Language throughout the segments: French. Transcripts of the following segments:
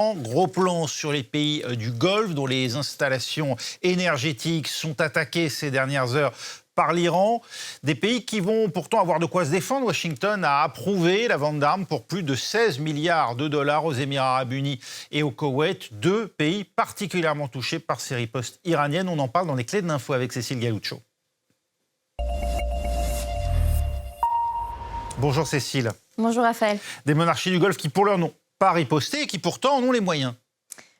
Gros plan sur les pays du Golfe, dont les installations énergétiques sont attaquées ces dernières heures par l'Iran. Des pays qui vont pourtant avoir de quoi se défendre. Washington a approuvé la vente d'armes pour plus de 16 milliards de dollars aux Émirats arabes unis et au Koweït, deux pays particulièrement touchés par ces ripostes iraniennes. On en parle dans les clés de l'info avec Cécile Galuccio. Bonjour Cécile. Bonjour Raphaël. Des monarchies du Golfe qui pour l'heure n'ont pas riposté et qui pourtant en ont les moyens.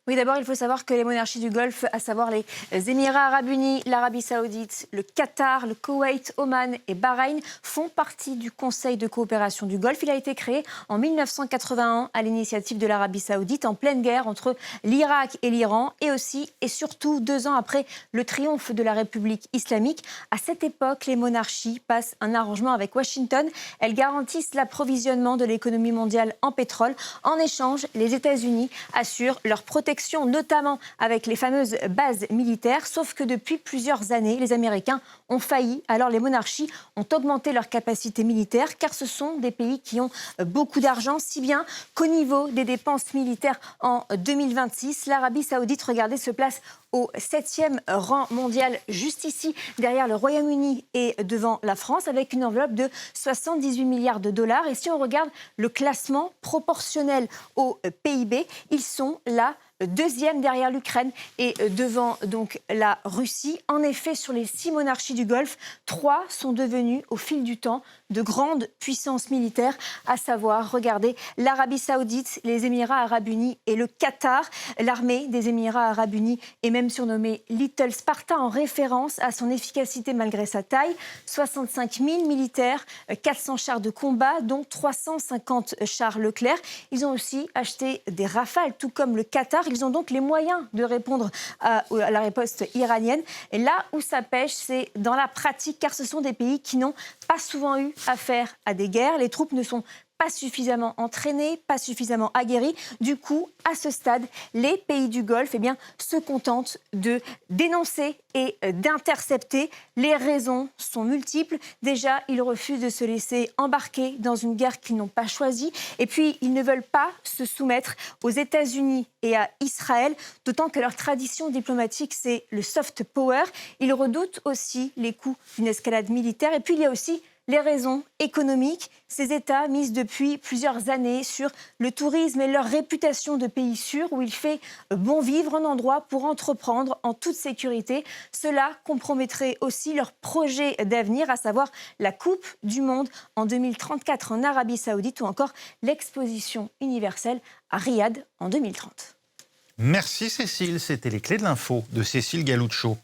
Oui, d'abord, il faut savoir que les monarchies du Golfe, à savoir les Émirats arabes unis, l'Arabie saoudite, le Qatar, le Koweït, Oman et Bahreïn, font partie du Conseil de coopération du Golfe. Il a été créé en 1981 à l'initiative de l'Arabie saoudite, en pleine guerre entre l'Irak et l'Iran, et aussi et surtout 2 ans après le triomphe de la République islamique. À cette époque, les monarchies passent un arrangement avec Washington. Elles garantissent l'approvisionnement de l'économie mondiale en pétrole. En échange, les États-Unis assurent leur protection, notamment avec les fameuses bases militaires. Sauf que depuis plusieurs années, les Américains ont failli. Alors les monarchies ont augmenté leur capacité militaire, car ce sont des pays qui ont beaucoup d'argent, si bien qu'au niveau des dépenses militaires en 2026, l'Arabie saoudite, regardez, se place au 7e rang mondial, juste ici, derrière le Royaume-Uni et devant la France, avec une enveloppe de 78 milliards de dollars. Et si on regarde le classement proportionnel au PIB, ils sont là, 2e derrière l'Ukraine et devant donc la Russie. En effet, sur les 6 monarchies du Golfe, 3 sont devenues au fil du temps de grandes puissances militaires, à savoir, regardez, l'Arabie saoudite, les Émirats arabes unis et le Qatar. L'armée des Émirats arabes unis est même surnommée Little Sparta, en référence à son efficacité malgré sa taille. 65 000 militaires, 400 chars de combat, dont 350 chars Leclerc. Ils ont aussi acheté des Rafales, tout comme le Qatar. Ils ont donc les moyens de répondre à la riposte iranienne. Et là où ça pêche, c'est dans la pratique, car ce sont des pays qui n'ont pas souvent eu affaire à des guerres. Les troupes ne sont pas suffisamment entraînées, pas suffisamment aguerries. Du coup, à ce stade, les pays du Golfe se contentent de dénoncer et d'intercepter. Les raisons sont multiples. Déjà, ils refusent de se laisser embarquer dans une guerre qu'ils n'ont pas choisie. Et puis, ils ne veulent pas se soumettre aux États-Unis et à Israël, d'autant que leur tradition diplomatique, c'est le soft power. Ils redoutent aussi les coûts d'une escalade militaire. Et puis, il y a aussi les raisons économiques. Ces États misent depuis plusieurs années sur le tourisme et leur réputation de pays sûr où il fait bon vivre, un endroit pour entreprendre en toute sécurité. Cela compromettrait aussi leur projet d'avenir, à savoir la Coupe du Monde en 2034 en Arabie saoudite ou encore l'exposition universelle à Riyad en 2030. Merci Cécile, c'était les clés de l'info de Cécile Galuccio.